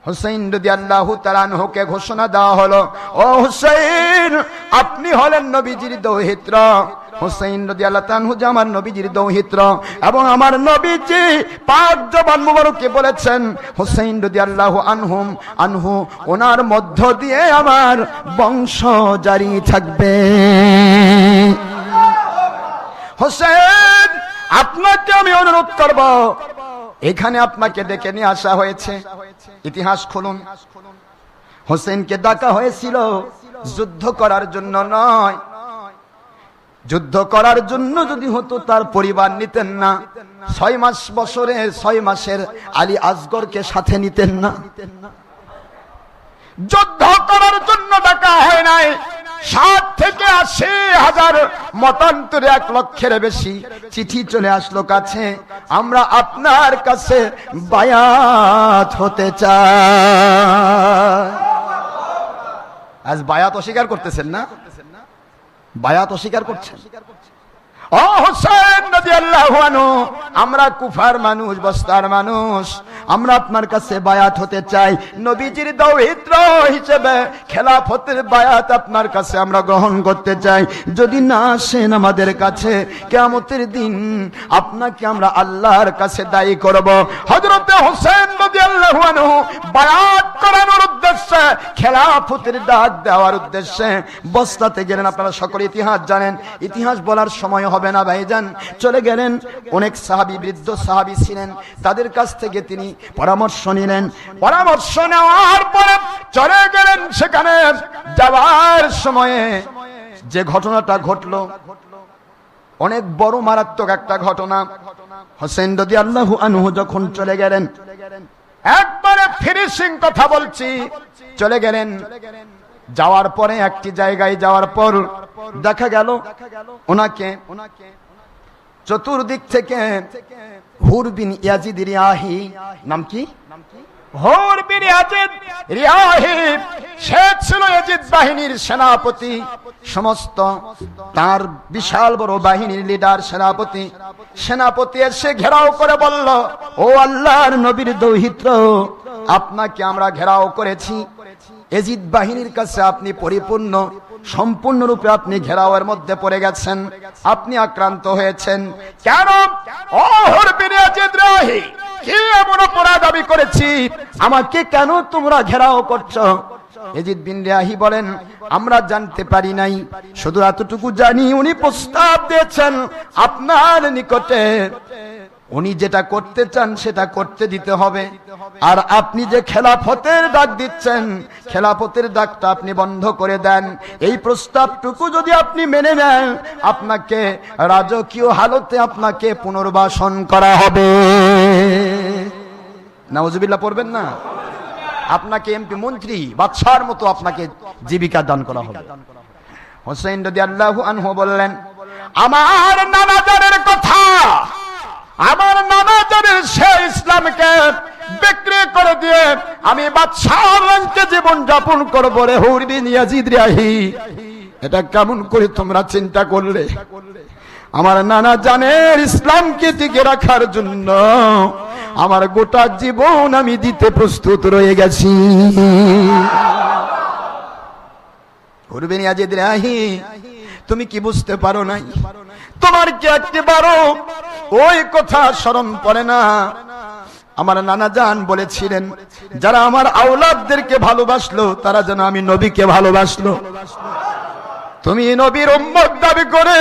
হুসাইন রাদিয়াল্লাহু তাআলা আনহুকে ঘোষণা দেওয়া হলো, ও হুসাইন, আপনি হলেন নবীজির দৌহিত্র। হুসাইন রাদিয়াল্লাহু তাআলা আনহু যে আমার নবীজির দৌহিত্র, এবং আমার নবীজি পাক জবান মুবারকে বলেছেন হুসাইন রাদিয়াল্লাহু আনহু ওনার মধ্য দিয়ে আমার বংশ জারি থাকবে। হুসাইন, আপনাকে আমি অনুরোধ করব, এখানে আপনাকে ডেকে নিয়ে আসা হয়েছে। ইতিহাস খুলুন। হোসেনকে ডাকা হয়েছিল যুদ্ধ করার জন্য নয়। যুদ্ধ করার জন্য যদি হতো তার পরিবার নিতেন না। 6 মাসের আলী আসগরকে সাথে নিতেন না। যুদ্ধ করার জন্য ডাকা হয় নাই। 60 থেকে 80,000 মতান্তরে 1 লক্ষের বেশি চিঠি চলে আসলো কাছে, আমরা আপনার কাছে বায়াত হতে চাই। আজ বায়াত অস্বীকার করতেছেন না? বায়াত অস্বীকার করছেন। ও হোসেন রাদিয়াল্লাহু আনহু, আমরা কুফার মানুষ, বস্তার মানুষ, আমরা আপনার কাছে বায়াত হতে চাই। নবীজির দৌহিত্র হিসেবে খেলাফতের বায়াত আপনার কাছে আমরা গ্রহণ করতে চাই। যদি না আসেন আমাদের কাছে, কিয়ামতের দিন আপনাকে আমরা আল্লাহর কাছে দায়ী করব। হযরত হোসেন রাদিয়াল্লাহু আনহু বায়াত করানোর উদ্দেশ্যে, খেলাফতের ডাক দেওয়ার উদ্দেশ্যে বসরাতে গেলেন। আপনারা সকলে ইতিহাস জানেন, ইতিহাস বলার সময় হবে না ভাইজান। চলে গেলেন, অনেক সাহাবী, বৃদ্ধ সাহাবী ছিলেন, তাদের কাছ থেকে তিনি পরামর্শ নিলেন। পরামর্শ নেওয়ার পরে চলে গেলেন সেখানে। যাওয়ার সময়ে যে ঘটনাটা ঘটলো, অনেক বড় মারাত্মক একটা ঘটনা। হোসেন রাদিয়াল্লাহু আনহু যখন চলে গেলেন, একবারে ফিনিশিং কথা বলছি, চলে গেলেন। যাওয়ার পরে একটি জায়গায় যাওয়ার পর দেখা গেল ওনাকে চতুর্দিক থেকে হুর বিন ইয়াজিদ রিয়াহি, নাম কি? হুর বিন ইয়াজিদ রিয়াহি, সে ছিল ইয়াজিদ বাহিনীর সেনাপতি, সমস্ত তার বিশাল বড় বাহিনীর লিডার, সেনাপতি এসে ঘেরাও করে বলল, ও আল্লাহর নবীর দৌহিত্র, আপনাকে আমরা ঘেরাও করেছি। ইয়াজিদ বাহিনীর কাছে আপনি পরিপূর্ণ, সম্পূর্ণরূপে আপনি ঘেরাওয়ের মধ্যে পড়ে গেছেন, আপনি আক্রান্ত হয়েছেন। কেন? ও হুর বিন ইয়াজিদ রিয়াহি, কি এমন অপরাধ আমি করেছি? আমাকে কেন তোমরা ঘেরাও করছো? ইয়াজিদ বিন রিয়াহি বলেন, আমরা জানতে পারি নাই, শুধু এতটুকু জানি উনি প্রস্তাব দিয়েছেন আপনার নিকটে, উনি যেটা করতে চান সেটা করতে দিতে হবে। আর আপনি যে খেলাফতের ডাক দিচ্ছেন, খেলাফতের ডাকটা আপনি বন্ধ করে দেন। এই প্রস্তাবটুকু যদি আপনি মেনে নেন, আপনাকে রাজকীয় হালতে আপনাকে পুনর্বাসন করা হবে। নাউজুবিল্লাহ পড়বেন না? আপনাকে এমপি, মন্ত্রী, বাদশার মতো আপনাকে জীবিকা দান করা হবে। হোসেন রাদিয়াল্লাহু আনহু বললেন, আমার নানা জানের কথা, আমার নানা জানের সে ইসলামকে বিক্রি করে দিয়ে আমি বাদশার রঙকে জীবন যাপন করবো রে হুর বিন ইয়াজিদ রিয়াহি। এটা কেমন করে তোমরা চিন্তা করলে? আমার নানা জানের ইসলামকে টিকে রাখার জন্য আমার গোটা জীবন আমি দিতে প্রস্তুত রয়ে গেছি। হুর বিন ইয়াজিদ রিয়াহি, তুমি কি বুঝতে পারো নাই? তোমার কি একবারও ওই কথা স্মরণ পড়ে না? আমার নানা জান বলেছিলেন, যারা আমার আওলাদদেরকে ভালোবাসলো তারা যেন আমি নবীকে ভালোবাসলো। তুমি নবীর উম্মত দাবি করে,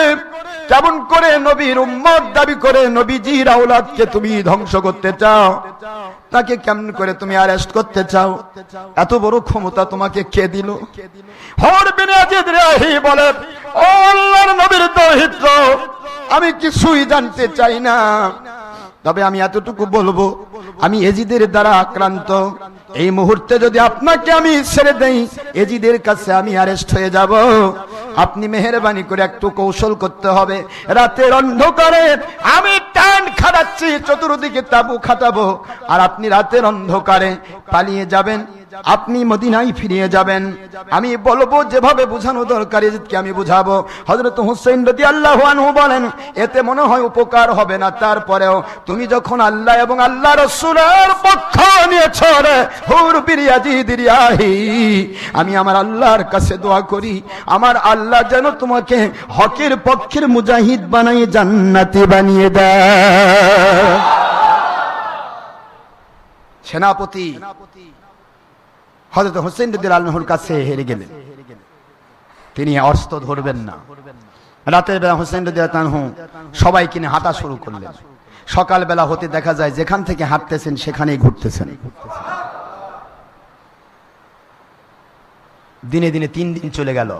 কেমন করে নবীর উম্মত দাবি করে নবীজির আওলাদকে তুমি ধ্বংস করতে চাও? তাকে কেমন করে তুমি অ্যারেস্ট করতে চাও? এত বড় ক্ষমতা তোমাকে কে দিল? হুর বিন ইয়াজিদ রিয়াহি বলে, ও আল্লাহর নবীর দৌহিত্র, আমি কিছুই জানতে চাই না, তবে আমি এতটুকু বলবো, আমি ইয়াজিদের দ্বারা আক্রান্ত। এই মুহূর্তে যদি আপনাকে আমি ছেড়ে দেই, ইয়াজিদের কাছে আমি অ্যারেস্ট হয়ে যাব। আপনি মেহেরবানি করে একটু কৌশল করতে হবে। রাতের অন্ধকারে আমি টান খাটাচ্ছি, চতুর্দিকে তাবু খাটাবো, আর আপনি রাতের অন্ধকারে পালিয়ে যাবেন, আপনি মদিনায় ফিরিয়ে যাবেন। আমি বলবো যেভাবে বোঝানো দরকার ইয়াজিদকে আমি বুঝাবো। হযরত হুসাইন রাদিয়াল্লাহু আনহু বলেন, এতে মনে হয় উপকার হবে না, তারপরেও তুমি যখন আল্লাহ এবং আল্লাহ রাসূল রাসূলের পক্ষ নিয়েছো রে হুর বিরিয়াজিদ রিয়াহি। আমি আমার আল্লাহর কাছে দোয়া করি আমার আল্লাহ যেন তোমাকে হকের পক্ষের মুজাহিদ বানিয়ে জান্নাতি বানিয়ে দেয়। সেনাপতি হযরত হোসেন রাদিয়াল্লাহু আনহুর কাছে হেরে গেলেন, তিনি অস্ত্র ধরবেন না। রাতের বেলা হোসেন রাদিয়াল্লাহু আনহু সবাইকে নিয়ে হাঁটা শুরু করলেন। সকালবেলা হতে দেখা যায় যেখান থেকে হাঁটতেছেন সেখানেই ঘুরতেছেন। দিনে দিনে 3 দিন চলে গেল।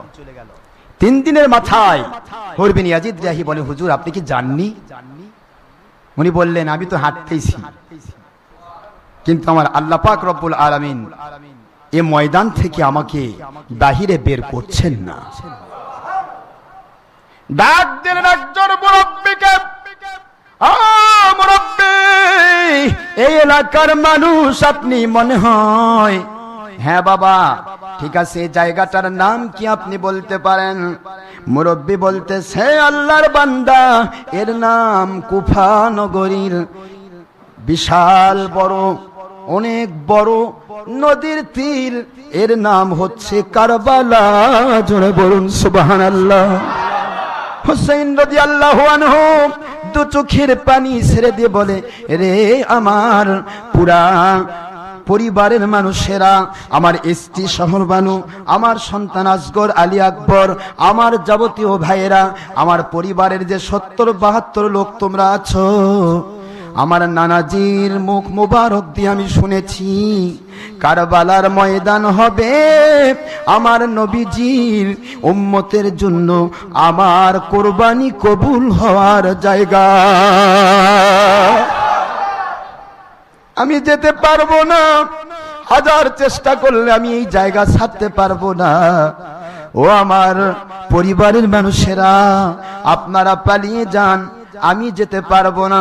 3 দিনের মাথায় হুর বিন ইয়াজিদ রিয়াহি বলে, হুজুর আপনি কি জাননি? উনি বললেন, আমি তো হাঁটতেইছি, কিন্তু আমার আল্লাহ পাক রব্বুল আলামিন এই ময়দান থেকে আমাকে বাহিরে বের করছেন না। ডাক দিলেন একজন মুরব্বিকে, মুরব্বি এই এলাকার মানুষ আপনি মনে হয়? হ্যাঁ বাবা। ঠিক আছে, জায়গাটার নাম কি আপনি বলতে পারেন? মুরব্বি বলতেছে, আল্লাহর বান্দা এর নাম কুফা নগরীর বিশাল বড়, অনেক বড় নদীর তীর, এর নাম হচ্ছে কারবালা। জোরে বলুন সুবহানাল্লাহ। হুসাইন রাদিয়াল্লাহু আনহু 2 চোখের পানি ছেড়ে দিয়ে বলে, রে আমার পুরা পরিবারের মানুষেরা, আমার স্ত্রী শহর বানু, আমার সন্তান আসগর আলী আকবর, আমার যাবতীয় ভাইয়েরা, আমার পরিবারের যে 70-72 লোক তোমরা আছো, আমার নানাজির মুখ মুবারক দিয়ে আমি শুনেছি কারবালার ময়দান হবে আমার নবীজির উম্মতের জন্য আমার কুরবানি কবুল হওয়ার জায়গা। আমি যেতে পারবো না, হাজার চেষ্টা করলে আমি এই জায়গা ছাড়তে পারবো না। ও আমার পরিবারের মানুষেরা, আপনারা পালিয়ে যান, আমি যেতে পারবো না।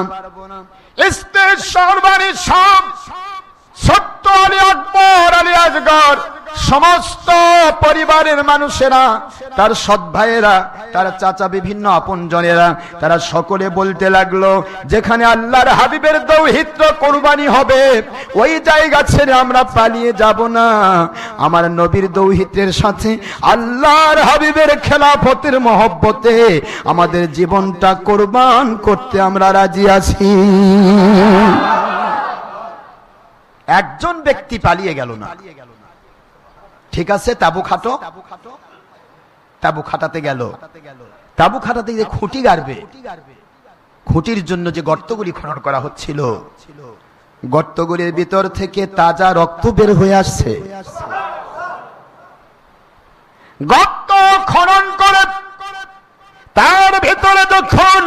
সত্য আলী আকবর আলী আসগর সমস্ত পরিবারের মানুষেরা, তার সৎ ভাইয়েরা, তার চাচা, বিভিন্ন আপনজনেরা, তারা সকলে বলতে লাগলো, যেখানে আল্লাহর হাবিবের দৌহিত্র কুরবানি হবে ওই জায়গা ছেড়ে আমরা পালিয়ে যাব না। আমার নবীর দৌহিত্রের সাথে আল্লাহর হাবিবের খেলাফতের মহব্বতে আমাদের জীবনটা কুরবান করতে আমরা রাজি আছি। একজন ব্যক্তি পালিয়ে গেল না। ঠিক আছে, তাবু খাটো। তাবু খাটাতে গেল। তাবু খাটাতে গিয়ে খুঁটি গাড়বে। খুঁটির জন্য যে গর্তগুলি খনন করা হচ্ছিল, গর্তগুলির ভিতর থেকে তাজা রক্ত বের হয়ে আসছে। গর্ত খনন করে তার ভিতরে যখন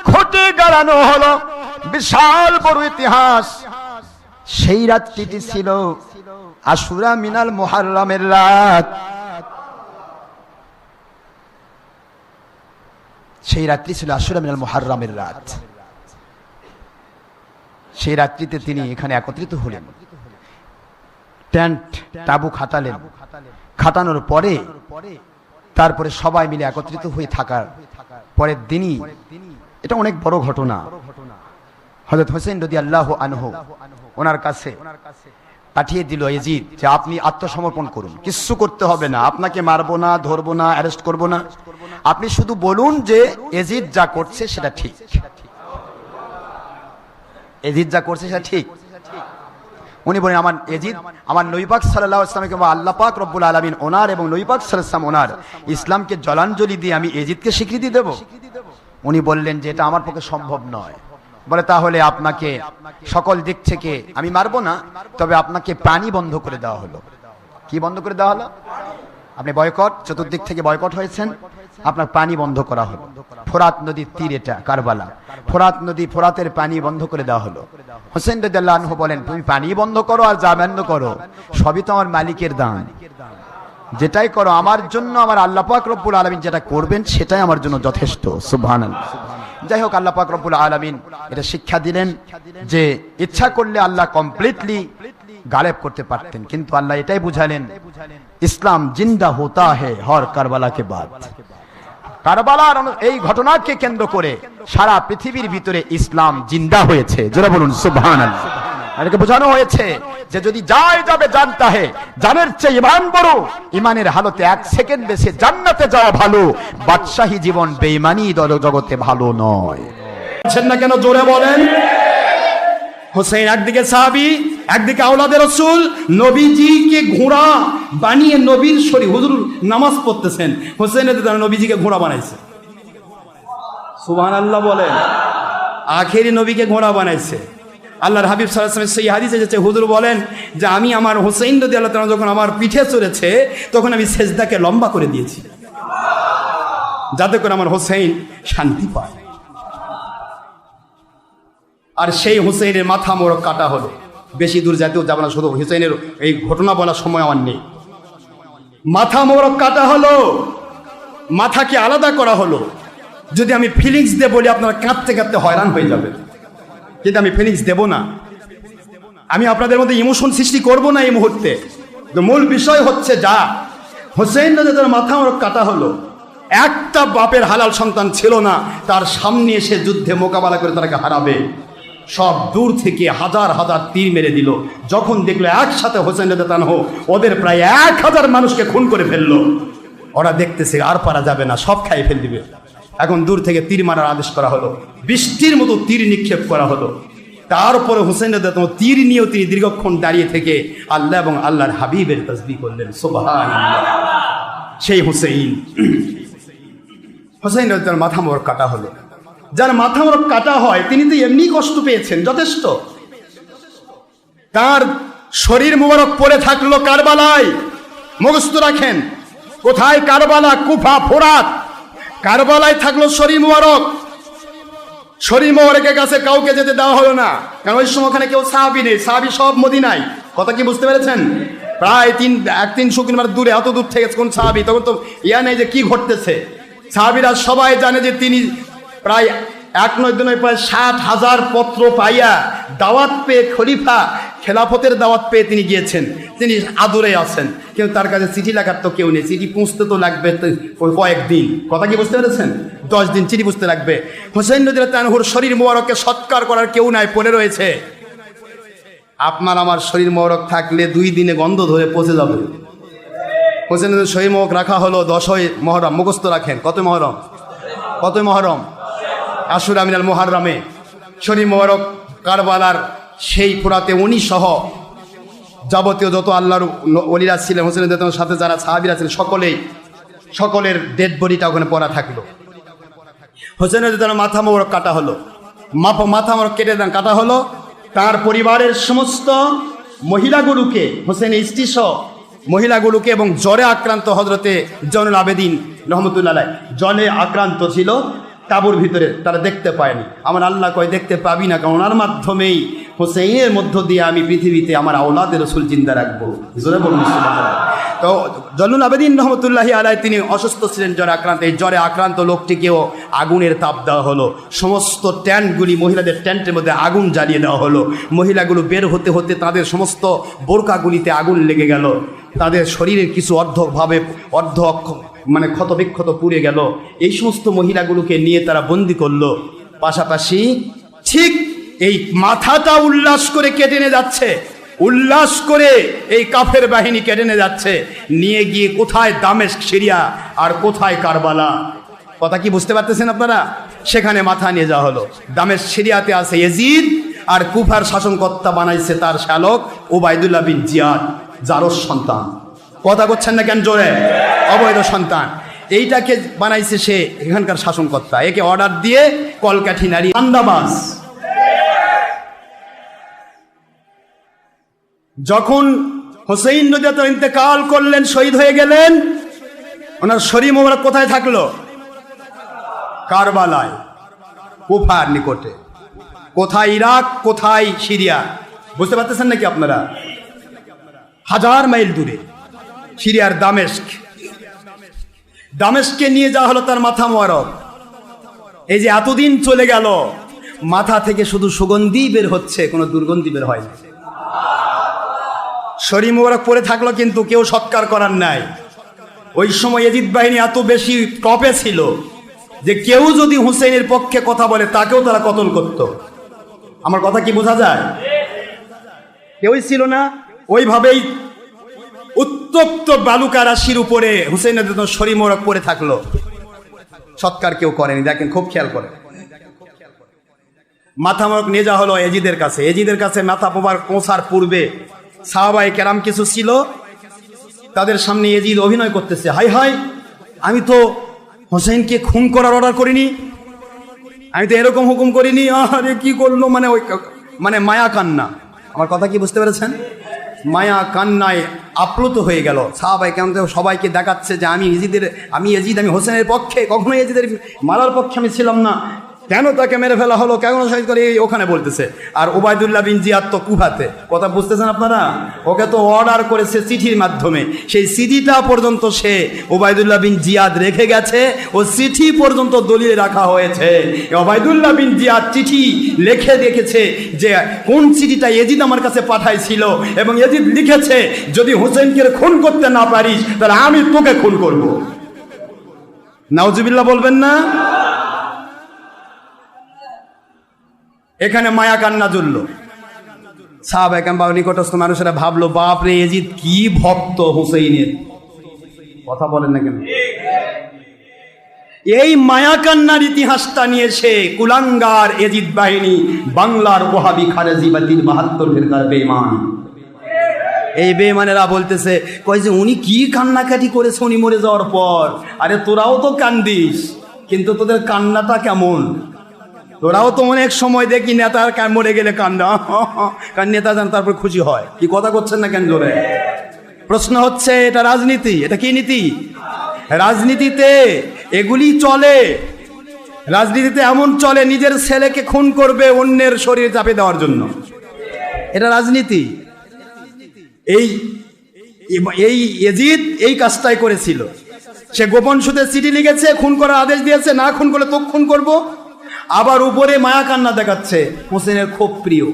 খুঁটি গাড়ানো হলো, বিশাল বড় ইতিহাস। সেই রাত্রিটি ছিল আশুরা মিনাল মুহাররমের রাত। সেই রাত্রি ছিল আশুরা মিনাল মুহাররমের রাত। সেই রাত্রিতে তিনি এখানে একত্রিত হলেন, টেন্ট তাবু খাটালেন। খাটানোর পরে তারপরে সবাই মিলে একত্রিত হয়ে থাকার পরের দিনই, এটা অনেক বড় ঘটনা, হযরত হোসেন রাদিয়াল্লাহু আনহু ওনার কাছে পাঠিয়ে দিল ইয়াজিদ যে আপনি আত্মসমর্পণ করুন, কিচ্ছু করতে হবে না, আপনাকে মারবো না, ধরবো না, অ্যারেস্ট করবো না, আপনি শুধু বলুন যে ইয়াজিদ যা করছে সেটা ঠিক। ইয়াজিদ যা করছে সেটা ঠিক। উনি বলেন, আমার ইয়াজিদ আমার নবী পাক সাল্লাল্লাহু আলাইহি ওয়াসাল্লাম কিংবা আল্লাহ পাক রব্বুল আলামিন ওনার এবং নবী পাক সাল্লাল্লাহু আলাইহি ওয়াসাল্লাম ওনার ইসলামকে জলাঞ্জলি দিয়ে আমি ইয়াজিদকে স্বীকৃতি দেব? উনি বললেন যে এটা আমার পক্ষে সম্ভব নয়। বলে, তাহলে আপনাকে সকল দিক থেকে আমি মারবো না, তবে আপনাকে পানি বন্ধ করে দেওয়া হলো। কি বন্ধ করে দেওয়া হলো? আপনি বয়কট, চতুর্দিক থেকে বয়কট হয়েছেন, আপনার পানি বন্ধ করা হলো। ফোরাত নদীর তীর, এটা কারবালা, ফোরাত নদী, ফোরাতের পানি বন্ধ করে দেওয়া হলো। হোসেন রাদিয়াল্লাহু আনহু বলেন, তুমি পানি বন্ধ করো আর যা বন্ধ করো, সবই তো আমার মালিকের দান। যেটাই করো আমার জন্য, আমার আল্লাহ পাক রব্বুল আলামিন যেটা করবেন সেটাই আমার জন্য যথেষ্ট। সুবহানাল্লাহ। যাই হোক, আল্লাহ পাক রব্বুল আলামিন এটা শিক্ষা দিলেন যে ইচ্ছা করলে আল্লাহ কমপ্লিটলি গালেব করতে পারতেন, কিন্তু আল্লাহ এটাই বুঝালেন, ইসলাম জিন্দা হোতা হ্যায় হর কারবালা কে বাদ। কারবালার এই ঘটনাকে কেন্দ্র করে সারা পৃথিবীর ভিতরে ইসলাম জিন্দা হয়েছে। জোরে বলুন সুবহানাল্লাহ। এটাকে বোঝানো হয়েছে যে যদি যায় যাবে জানতা হে, জানের চেয়ে ইমান বড়, ইমানের হালতে 1 সেকেন্ড বেশি জান্নাতে যাওয়া ভালো, বাদশাহী জীবন বেঈমানি জগতে ভালো নয়। বলছেন না কেন, জোরে বলেন। হোসেন একদিকে সাহাবী, একদিকে আওলাদে রাসূল, নবীজিকে ঘোড়া বানিয়ে নবীর শরীর, হুজুর নামাজ পড়তেছেন, হোসেন নবীজিকে ঘোড়া বানাইছে। সুবহানাল্লাহ বলেন। আখেরি নবীকে ঘোড়া বানাইছে। আল্লাহর হাবিব সাল্লাল্লাহু আলাইহি ওয়াসাল্লাম সেই হাদিসে এসেছে, হুজুর বলেন যে আমি আমার হোসেন রাদিয়াল্লাহু তাআলা যখন আমার পিঠে চড়েছে তখন আমি সেজদাকে লম্বা করে দিয়েছি, যাতে করে আমার হোসেন শান্তি পায়। আর সেই হোসেনের মাথা মোড়ক কাটা হলো। বেশি দূর যেতেও যাবে না, শুধু হোসেনের এই ঘটনা বলার সময় আমার নেই। মাথা মোড়ক কাটা হলো, মাথাকে আলাদা করা হলো। যদি আমি ফিলিংস দিয়ে বলি আপনারা কাঁদতে কাঁদতে হয়রান হয়ে যাবে, কিন্তু আমি ফিলিংস দেব না। আমি আপনাদের মধ্যে ইমোশন সৃষ্টি করব না এই মুহূর্তে। তো মূল বিষয় হচ্ছে যা হোসেন রাদিয়াল্লাহু মাথা মোড়ক কাটা হলো, একটা বাপের হালাল সন্তান ছিল না তার সামনে এসে যুদ্ধে মোকাবেলা করে তাকে হারাবে। সব দূর থেকে হাজার হাজার তীর মেরে দিল। যখন দেখলো একসাথে হোসেন রাদিয়াল্লাহু ওদের প্রায় 1000 মানুষকে খুন করে ফেললো, ওরা দেখতেছে আর পারা যাবে না, সব খাইয়ে ফেল দিবে। এখন দূর থেকে তীর মারার আদেশ করা হলো, বৃষ্টির মতো তীর নিক্ষেপ করা হলো। তারপরে হোসেন রাদিয়াল্লাহু তীর নিয়েও তিনি দীর্ঘক্ষণ দাঁড়িয়ে থেকে আল্লাহ এবং আল্লাহর হাবিবের তাসবিহ করলেন। সুবহানাল্লাহ। সেই হোসেন রাদিয়াল্লাহু মাথা মোড়ক কাটা হলো। যার মাথা মোড়ক কাটা হয় তিনি তো এমনি কষ্ট পেয়েছেন যথেষ্ট। তার শরীর মোবারক পড়ে থাকলো কারবালায়। মুখস্থ রাখেন, কোথায়? কারবালা, কুফা, ফোরাত। কারবালায় থাকলো শরীর মোবারক। শরীর মোবারকের কাছে কাউকে যেতে দেওয়া হলো না, কারণ ওই সময় ওখানে কেউ সাহাবী নেই, সাহাবী সব মদিনায়। কথা কি বুঝতে পেরেছেন? প্রায় 300 কিলোমিটার দূরে, এত দূর থেকে কোন সাহাবী, তখন তো ইয়া নেই যে কি ঘটতেছে। সাহাবীরা সবাই জানে যে তিনি প্রায় 1 নয় 2 নয় প্রায় 60,000 পত্র পাইয়া দাওয়াত পেয়ে, খলিফা খেলাফতের দাওয়াত পেয়ে তিনি গিয়েছেন, তিনি আদরে আছেন। কিন্তু তার কাছে চিঠি লেখার তো কেউ নেই, চিঠি পৌঁছতে তো লাগবে কয়েকদিন। কথা কি বুঝতে পেরেছেন? 10 দিন চিঠি বুঝতে লাগবে। হোসেন রাদিয়াল্লাহু তাআলার শরীর মোবারককে সৎকার করার কেউ নাই, পড়ে রয়েছে। আপনার আমার শরীর মোবারক থাকলে 2 দিনে গন্ধ ধরে পচে যাবে। হোসেনের শরীর মোবারক রাখা হলো 10ই মুহররম। মুখস্থ রাখেন, কত মুহররম? কত মুহররম? আশুরা মিনাল মুহররমে শরীর মোবারক কারবালার সেই ফুরাতে উনি সহ যাবতীয় যত আল্লাহর ওলিরা ছিলেন, হোসেন রাদিয়াল্লাহু সাথে যারা সাহাবীরা ছিলেন, সকলের ডেড বডিটা ওখানে পড়া থাকলো। হোসেন রাদিয়াল্লাহু মাথা মোবারক কাটা হলো। মাথা মোবারক কেটে কাটা হলো। তার পরিবারের সমস্ত মহিলাগুলোকে, হোসেন স্ত্রী সহ মহিলাগুলোকে, এবং জ্বরে আক্রান্ত হযরতে জয়নুল আবেদিন রহমতুল্লাহ আলাইহি জ্বরে আক্রান্ত ছিল তাঁবুর ভিতরে, তারা দেখতে পায়নি। আমার আল্লাহ কয় দেখতে পাবি না, কারণ ওনার মাধ্যমেই, হোসেনের মধ্য দিয়ে আমি পৃথিবীতে আমার আওলাদের রাসূল জিন্দা রাখবো। জোরে বলুন সুবহানাল্লাহ। তো জয়নুল আবেদিন রহমতুল্লাহি আলাইহি তিনি অসুস্থ ছিলেন, জ্বরে আক্রান্ত। এই জ্বরে আক্রান্ত লোকটিকেও আগুনের তাপ দেওয়া হলো। সমস্ত ট্যান্টগুলি, মহিলাদের ট্যান্টের মধ্যে আগুন জ্বালিয়ে দেওয়া হলো। মহিলাগুলো বের হতে হতে তাদের সমস্ত বোরকাগুলিতে আগুন লেগে গেল। তাদের শরীরের কিছু মানে ক্ষতবিক্ষত পুড়ে গেল। এই সমস্ত মহিলাগুলোকে নিয়ে তারা বন্দি করলো। পাশাপাশি ঠিক এই মাথাটা উল্লাস করে কেটে নিয়ে যাচ্ছে, উল্লাস করে এই কাফের বাহিনী কেটে নিয়ে যাচ্ছে। নিয়ে গিয়ে কোথায় দামেস্ক সিরিয়া আর কোথায় কারবালা। কথা কি বুঝতে পারতেছেন আপনারা? সেখানে মাথা নিয়ে যাওয়া হলো। দামেস্ক সিরিয়াতে আছে ইয়াজিদ, আর কুফার শাসনকর্তা বানাইছে তার শালক ওবাইদুল্লাহ বিন জিয়াদ, জারস সন্তান। কথা করছেন না কেন জোরে? অবৈধ সন্তান। এইটাকে বানাইছে সে এখানকার শাসনকর্তা। একে অর্ডার দিয়ে কলকাঠি নারী আন্দাবাস। যখন হোসেন রাদিয়াল্লাহু ইন্তেকাল করলেন, শহীদ হয়ে গেলেন, ওনার শরীর মোবারক কোথায় থাকলো? কারবালায়, কুফার নিকটে। কোথায় ইরাক, কোথায় সিরিয়া, বুঝতে পারতেছেন নাকি আপনারা? 1000 মাইল দূরে সিরিয়ার দামেস্কে নিয়ে যাওয়া হলো তার মাথা মোবারক। এই যে এতদিন চলে গেল, মাথা থেকে শুধু সুগন্ধি বের হচ্ছে, কোনো দুর্গন্ধি বের হয় না। শরীর মোবারক পড়ে থাকলো, কিন্তু কেউ সৎকার করার নাই। ওই সময় ইয়াজিদ বাহিনী এত বেশি টপে ছিল যে কেউ যদি হুসেনের পক্ষে কথা বলে তাকেও তারা কতল করত। আমার কথা কি বোঝা যায়? কেউই ছিল না। ওইভাবেই উত্তপ্ত বালুকা রাশির উপরে হুসেন শরীর মোড়ক পড়ে থাকলো, সৎকার কেউ করেনি। দেখেন, খুব খেয়াল করে। মাথা মোড়ক নিয়ে যাওয়া হলো এজিদের কাছে। এজিদের কাছে মাথা পৌঁছার পূর্বে সাহাবায়ে কেরাম কিছু ছিল, তাদের সামনে এজিদ অভিনয় করতেছে, হাই হাই, আমি তো হোসেনকে খুন করার অর্ডার করিনি, আমি তো এরকম হুকুম করিনি, আরে কি করলো, মানে ওই মানে মায়া কান্না। আমার কথা কি বুঝতে পেরেছেন? মায়া কান্নায় আপ্লুত হয়ে গেল। সাহাবায়ে কেরাম সবাইকে দেখাচ্ছে যে আমি এজিদ, আমি হোসেনের পক্ষে, কখনোই এজিদের মারার পক্ষে আমি ছিলাম না, কেন তাকে মেরে ফেলা হলো, কেন শহীদ করে, ওখানে বলতেছে। আর ওবায়দুল্লাহ বিন জিয়াদ তো কুফাতে, কথা বুঝতেছেন আপনারা? ওকে তো অর্ডার করেছে চিঠির মাধ্যমে, সেই চিঠিটা পর্যন্ত সে ওবায়দুল্লাহ বিন জিয়াদ রেখে গেছে, ও চিঠি পর্যন্ত দলিলে রাখা হয়েছে। ওবায়দুল্লাহ বিন জিয়াদ চিঠি লিখে রেখেছে যে কোন চিঠিটা এজিদ আমার কাছে পাঠাইছিল, এবং এজিদ লিখেছে যদি হোসেনকে খুন করতে না পারিস তাহলে আমি তোকে খুন করব। নাউজুবিল্লাহ বলবেন না? এখানে মায়া কান্না জ্বলল। সাহাবায়ে কেরাম বা নিকটস্থ মানুষেরা ভাবলো, বাপ রে, এজিদ কি ভক্ত হুসেইনের, কথা বলেন না কেন? এই মায়া কান্নার ইতিহাসটা নিয়ে সে কুলাঙ্গার এজিদ বাহিনী বাংলার ওহাবি খারেজি বা 72 ফিরকার বেঈমান, এই বেঈমানেরা বলতেছে, কয় যে উনি কি কান্নাকাটি করেছে উনি মরে যাওয়ার পর। আরে তোরাও তো কান্দিস, কিন্তু তোদের কান্নাটা কেমন? তোরাও তো অনেক সময় দেখি নেতার মরে গেলে কান্না, কারণ নেতা যান তারপর খুশি হয়। কি কথা করছেন না কেন জোরে? প্রশ্ন হচ্ছে, এটা রাজনীতি, এটা কি নীতি? রাজনীতিতে এগুলি চলে। রাজনীতিতে এমন চলে, নিজের ছেলেকে খুন করবে অন্যের শরীরে চাপে দেওয়ার জন্য, এটা রাজনীতি। এই এজিদ এই কাজটাই করেছিল। সে গোপন সূত্রে চিঠি লিখেছে, খুন করার আদেশ দিয়েছে, না খুন করলে তো খুন করব। আবার উপরে মায়া কান্না দেখাচ্ছে, হোসেনের খুব প্রিয়।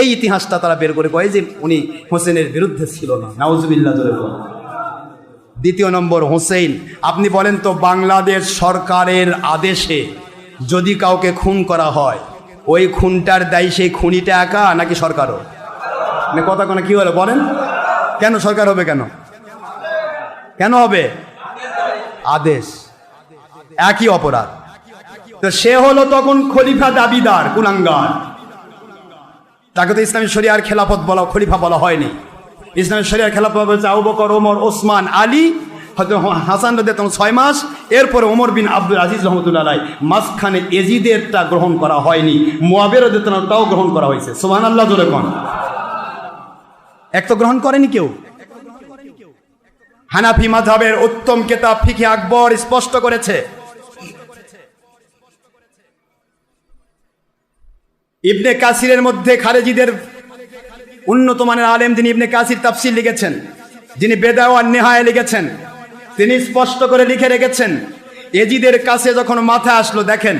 এই ইতিহাসটা তারা বের করে কয় যে উনি হোসেনের বিরুদ্ধে ছিল না। নাউজুবিল্লাহ জোরে বলেন। দ্বিতীয় নম্বর, হোসেন, আপনি বলেন তো, বাংলাদেশ সরকারের আদেশে যদি কাউকে খুন করা হয়, ওই খুনটার দায়ী সেই খুনিটা একা নাকি সরকারও? মানে কথা কোনো কি হলো বলেন? কেন সরকার হবে? কেন কেন হবে? আদেশ, একই অপরাধ। তো সে হলো তখন খলিফা দাবিদার, কুলাঙ্গার। তাকে তো ইসলামী শরিয়ার খেলাফত বলা, খলিফা বলা হয়নি। ইসলামী শরিয়ার খেলাফত হচ্ছে আবু বকর, ওমর, ওসমান, আলী, হয়তো হাসান রাদিয়াল্লাহু আনহু 6 মাস, এরপরে ওমর বিন আব্দুল আজিজ রহমতুল্লাহ আলাইহি। মাঝখানে এজিদেরটা গ্রহণ করা হয়নি, মুয়াবিয়া রাদিয়াল্লাহু আনহু তাও গ্রহণ করা হয়েছে। সুবহানাল্লাহ জোরে কোন? এক তো গ্রহণ করেনি কেউ। হানাফি মাযহাবের উত্তম কিতাব ফিকহে আকবর স্পষ্ট করেছে, ইবনে কাসিরের মধ্যে খারেজিদের উন্নত মানের আলেম যিনি ইবনে কাসির তাফসীর লিখেছেন, যিনি বেদায়া ওয়ান নিহায়া লিখেছেন, তিনি স্পষ্ট করে লিখে রেখেছেন, এজিদের কাছে যখন মাথা আসলো, দেখেন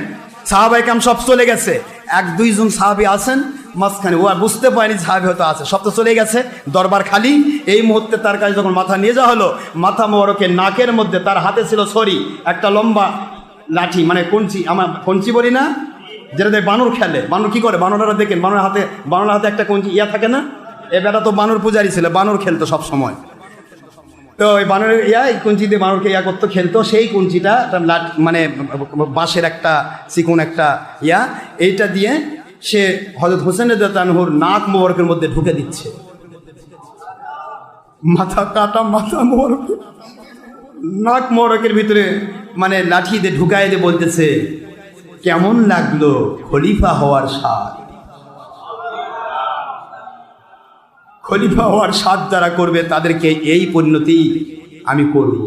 সাহাবায়ে কেরাম সব চলে গেছে, 1-2 জন সাহাবী আছেন মাঝখানে, ও আর বুঝতে পারেনি সাহাবী হয়তো আছে, সব তো চলে গেছে, দরবার খালি। এই মুহূর্তে তার কাছে যখন মাথা নিয়ে যাওয়া হলো, মাথা মোবারকের নাকের মধ্যে তার হাতে ছিল ছড়ি, একটা লম্বা লাঠি, মানে কঞ্চি, আমরা কঞ্চি বলি না, যেটা দেয় বানর খেলে। বানর কি করে? বানররা দেখেন, বানরের হাতে একটা কঞ্চি থাকে না? এ বেটা তো বানর পূজারি ছিল, বানর খেলতো সব সময়। তো ওই বানরের এই কঞ্চি দিয়ে বানরকে করতো, খেলতো। সেই কঞ্চিটা মানে বাঁশের একটা চিকন একটা এইটা দিয়ে সে হযরত হোসেন রাদিয়াল্লাহু আনহুর নাক মোবারকের মধ্যে ঢুকে দিচ্ছে। মাথা কাটা, মাথা মোবারক নাক মোবারকের ভিতরে মানে লাঠি দিয়ে ঢুকাই দিয়ে বলতেছে, কেমন লাগলো খলিফা হওয়ার স্বাদ? খলিফা হওয়ার স্বাদ যারা করবে তাদেরকে এই পরিণতি আমি করব।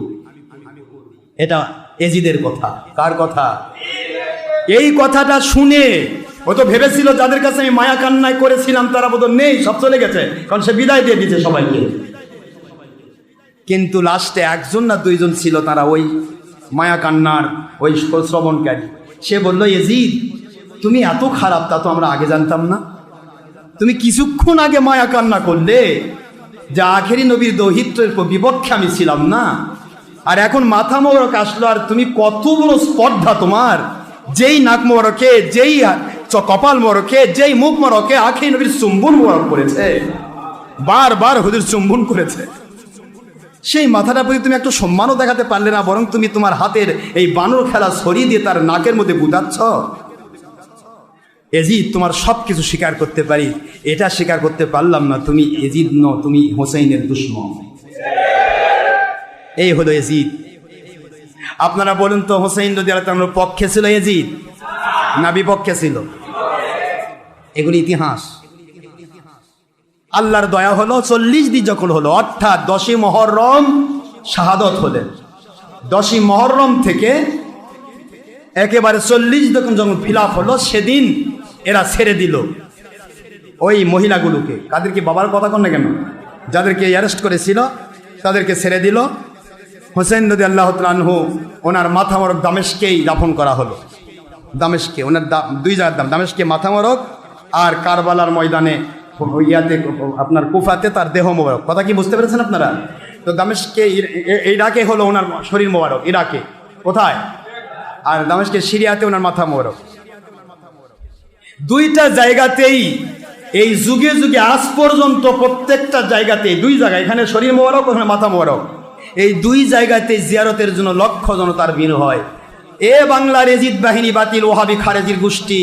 এটা এজিদের কথা। কার কথা? এই কথাটা শুনে ও তো ভেবেছিল যাদের কাছে আমি মায়া কান্নায় করেছিলাম তারা বোধহয় নেই, সব চলে গেছে, কারণ সে বিদায় দিয়ে দিয়েছে সবাইকে। কিন্তু লাস্টে 1 না 2 জন ছিল, তারা ওই মায়া কান্নার ওই শ্রবণকারী। সে বলল, এজিদ তুমি এত খারাপ তা তো আমরা আগে জানতাম না। তুমি কিছুক্ষণ আগে মায়া কান্না করলে যে আখেরি নবীর দৌহিত্রের বিপক্ষে আমি ছিলাম না, আর এখন মাথা মোবারক আসলো, আর তুমি কত বড় স্পর্ধা তোমার, যেই নাক মোবারকে যেই কপাল মোবারকে, যেই মুখ মোবারকে আখি নবীর চুম্বন মোবারক করেছে, বারবার হুজুর চুম্বন করেছে, সেই মাথাটা প্রতি তুমি একটু সম্মানও দেখাতে পারলে না, বরং তুমি তোমার হাতের এই বানর খেলা ছড়িয়ে দিয়ে তার নাকের মধ্যে গুদাচ্ছ। এজিদ, তোমার সব কিছু স্বীকার করতে পারি, এটা স্বীকার করতে পারলাম না তুমি এজিদ ন, তুমি হোসেইনের দুশমন। এই হলো এজিদ। আপনারা বলুন তো, হোসেইন রাদিয়াল্লাহু তাআলার পক্ষে ছিল এজিদ না বিপক্ষে ছিল? এগুলি ইতিহাস। আল্লাহর দয়া হলো 40 দিন যখন হলো, অর্থাৎ 10ই মুহররম শাহাদত হলেন, 10ই মুহররম থেকে একেবারে 40 যখন ফিলাপ হলো, সেদিন এরা ছেড়ে দিল ওই মহিলাগুলোকে। তাদেরকে বাবার কথা কন না কেন? যাদেরকে অ্যারেস্ট করেছিল তাদেরকে ছেড়ে দিল। হোসেন রাদিয়াল্লাহু তাআলা আনহু, ওনার মাথা মোবারক দামেস্কেই দাফন করা হলো। দামেস্কে ওনার দুই জায়গার দাম, দামেস্কে মাথা মোবারক আর কারবালার ময়দানে ইয়াতে আপনার কুফাতে তার দেহ মোবারক। কথা কি বুঝতে পেরেছেন আপনারা? তো দামেস্কে ইরাকে হলো ওনার শরীর মোবারক, ইরাকে কোথায়, আর দামেস্কে সিরিয়াতে ওনার মাথা মোবারক। দুইটা জায়গাতেই এই যুগে যুগে আজ পর্যন্ত প্রত্যেকটা জায়গাতে, দুই জায়গায়, এখানে শরীর মোবারক, ওখানে মাথা মোবারক, এই দুই জায়গাতে জিয়ারতের জন্য লক্ষ জনতার ভিড় হয়। এ বাংলার এজিদ বাহিনী বাতিল ওহাবি খারেজির গোষ্ঠী,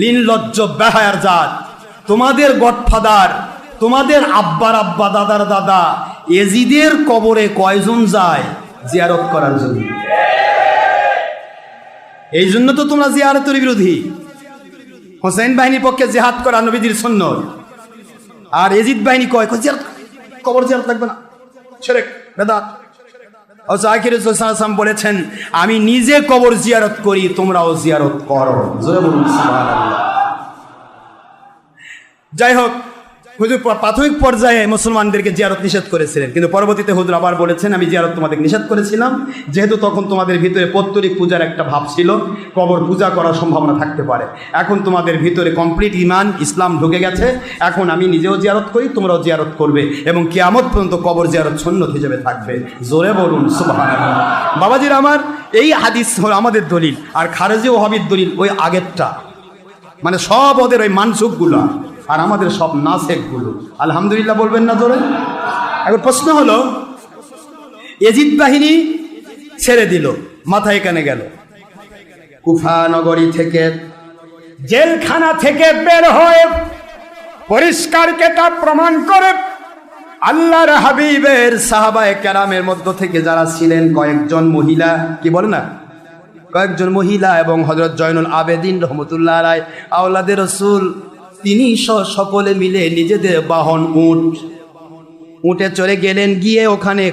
লিনলজ্জ বেহায়ার জাত, তোমাদের গডফাদার, তোমাদের আব্বার আব্বা, দাদার দাদা এজিদের কবরে কয়জন যায় জিয়ারত করার জন্য? এই জন্য তো তোমরা জিয়ারতের বিরোধী। হোসেন বাহিনীর পক্ষে জিহাদ করা নবীজির সুন্নত, আর এজিদ বাহিনী কয় কবর জিয়ারত লাগবে না, শিরক বেদাত। আখির রাসূল সাল্লাল্লাহু আলাইহি ওয়াসাল্লাম বলেছেন, আমি নিজে কবর জিয়ারত করি, তোমরাও জিয়ারত করো। জোরে বলুন সুবহানাল্লাহ। যাই হোক, হুজুর প্রাথমিক পর্যায়ে মুসলমানদেরকে জিয়ারত নিষেধ করেছিলেন, কিন্তু পরবর্তীতে হুজুর আবার বলেছেন, আমি জিয়ারত তোমাদের নিষেধ করেছিলাম, যেহেতু তখন তোমাদের ভিতরে পৌত্তলিক পূজার একটা ভাব ছিল, কবর পূজা করার সম্ভাবনা থাকতে পারে। এখন তোমাদের ভিতরে কমপ্লিট ইমান ইসলাম ঢুকে গেছে, এখন আমি নিজেও জিয়ারত করি, তোমরাও জিয়ারত করবে, এবং কিয়ামত পর্যন্ত কবর জিয়ারত সুন্নত হিসেবে থাকবে। জোরে বলুন সুবহানাল্লাহ। বাবাজির আমার, এই হাদিস হলো আমাদের দলিল, আর খারেজি ওহাবির দলিল ওই আগেরটা, মানে সব ওদের ওই মানসুকগুলো, আর আমাদের সব নাসেকগুলো। আলহামদুলিল্লাহ বলবেন না জোরে? এখন প্রশ্ন হলো, এজিদ বাহিনী ছেড়ে দিল, মাথা এখানে গেল, কুফা নগরী থেকে, জেলখানা থেকে বের হয়ে পরিষ্কার কেতাব প্রমাণ করে আল্লাহর হাবিবের সাহাবায়ে কেরামের মধ্য থেকে যারা ছিলেন কয়েকজন মহিলা, কি বলে না, কয়েকজন মহিলা এবং হযরত জয়নুল আবেদিন রহমতুল্লাহ আলাইহি আওলাদে রাসূল, তিনি সকলে মিলে নিজেদের বাহন উঠে চলে গেলেন। গিয়ে ওখানে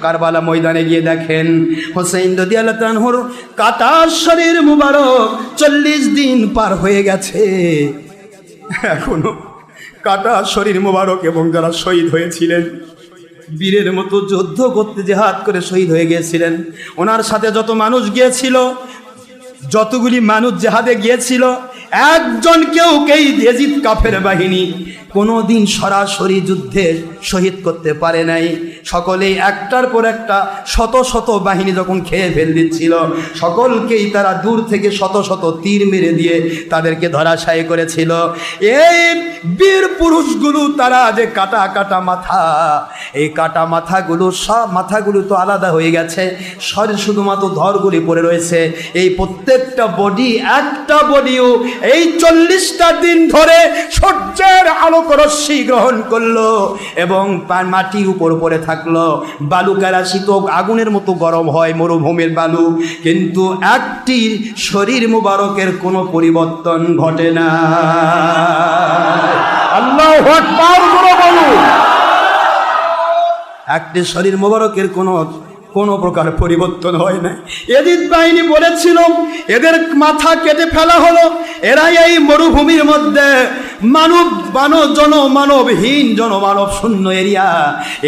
কারবালা ময়দানে গিয়ে দেখেন হোসেন রাদিয়াল্লাহু তাআলা আনহুর কাটা শরীর মুবারক 40 দিন পার হয়ে গেছে, এখনো কাটা শরীর মুবারক, এবং যারা শহীদ হয়েছিলেন, বীরের মতো যুদ্ধ করতে জিহাদ করে শহীদ হয়ে গিয়েছিলেন, ওনার সাথে যত মানুষ গিয়েছিল, যতগুলি মানুষ জিহাদে গিয়েছিল, একজনকেও এজিদ কাফের বাহিনী কোনোদিন সরাসরি যুদ্ধে শহীদ করতে পারে নাই। সকলেই একটার পর একটা শত শত বাহিনী যখন খেয়ে ফেল দিচ্ছিল, সকলকেই তারা দূর থেকে শত শত তীর মেরে দিয়ে তাদেরকে ধরাশায়ী করেছিল। এই বীর পুরুষগুলো, তারা যে কাটা কাটা মাথা, এই কাটা মাথাগুলো, সব মাথাগুলো তো আলাদা হয়ে গেছে, শরীর শুধুমাত্র ধরগুলি পড়ে রয়েছে। এই প্রত্যেকটা বডি, একটা বডিও এই 40টা দিন ধরে সূর্যের আলোক রশ্মি গ্রহণ করলো এবং মাটির উপর পড়ে থাকলো। বালু কেরাসিত আগুনের মতো গরম হয়, মরুভূমির বালু, কিন্তু একটি শরীর মুবারকের কোনো পরিবর্তন ঘটে না। আল্লাহু আকবার বলুন। একটি শরীর মুবারকের কোনো প্রকার পরিবর্তন হয় না। এজিদ বাহিনী বলেছিল, এদের মাথা কেটে ফেলা হলো, এরা এই মরুভূমির মধ্যে জনমানবহীন, জনমানব শূন্য এরিয়া,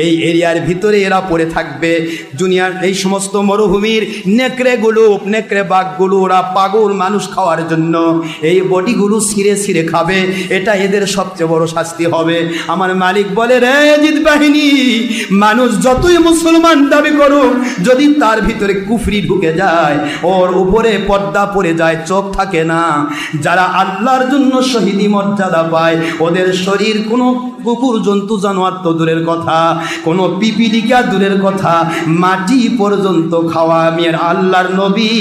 এই এরিয়ার ভিতরে এরা পড়ে থাকবে। দুনিয়ার এই সমস্ত মরুভূমির নেকড়ে বাঘগুলো, ওরা পাগল মানুষ খাওয়ার জন্য এই বডিগুলো ছিঁড়ে ছিঁড়ে খাবে, এটা এদের সবচেয়ে বড় শাস্তি হবে। আমার মালিক বলে, রে এজিদ বাহিনী, মানুষ যতই মুসলমান দাবি করুক, যদি তার ভিতরে কুফরি ঢুকে যায়, ওর উপরে পর্দা পড়ে যায়, চোখ থাকে না। যারা আল্লাহর জন্য শহীদি মর্যাদা পায়, ওদের শরীর কোনো কুকুর জন্তু জানোয়ার তো দূরের কথা, কোনো পিপিলিকা দূরের কথা, মাটি পর্যন্ত খাওয়া আমি আর আল্লাহর নবী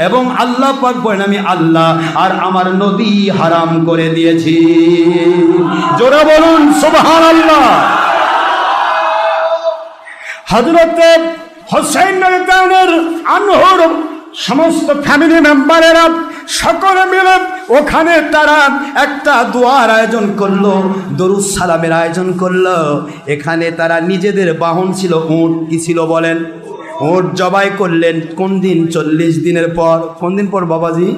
এবং আল্লাহ পাক বলেন আমি আল্লাহ আর আমার নবী হারাম করে দিয়েছি। জোরে বলুন সুবহানাল্লাহ। হযরত হোসেন রাদিয়াল্লাহু আনহুর সমস্ত ফ্যামিলি মেম্বারেরা সকলে মিলে ওখানে তারা একটা দোয়ার আয়োজন করলো, দরুদ সালামের আয়োজন করলো। এখানে তারা নিজেদের বাহন ছিল উট, কি ছিল বলেন? উট জবাই করলেন। কোন দিন? 40 দিনের পর। কোন দিন পর বাবাজি?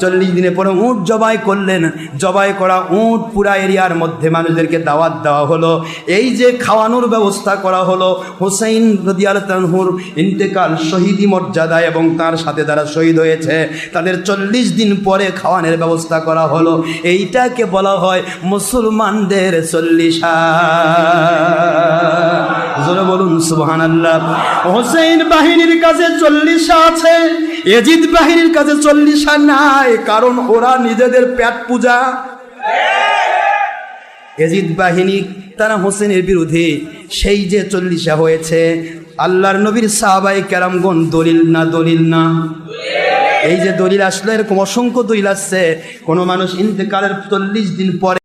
40 দিনের পরে উট জবাই করলেন। জবাই করা উট পুরা এরিয়ার মধ্যে মানুষদেরকে দাওয়াত দেওয়া হলো। এই যে খাওয়ানোর ব্যবস্থা করা হলো, হুসাইন রাদিয়াল্লাহু আনহুর ইন্তেকাল শহীদি মর্যাদা এবং তার সাথে যারা শহীদ হয়েছে তাদের 40 দিন পরে খাওয়ানোর ব্যবস্থা করা হলো। এইটাকে বলা হয় মুসলমানদের 40। জোরে বলুন সুবহানাল্লাহ। হুসাইন বাহিনীর কাছে 40 আছে, ইয়াজিদ বাহিনীর কাছে 40 নাই, কারণ ওরা নিজেদের পেট পূজা। ইয়াজিদ বাহিনী তারা হোসেনের বিরুদ্ধে সেই যে 40 হয়েছে, আল্লাহর নবীর সাহাবায়ে কেরামগণ দলিল না দলিল না, এই যে দলিল আসলে এরকম অসংখ্য দলিল আসছে। কোনো মানুষ ইন্তেকালের 40 দিন পরে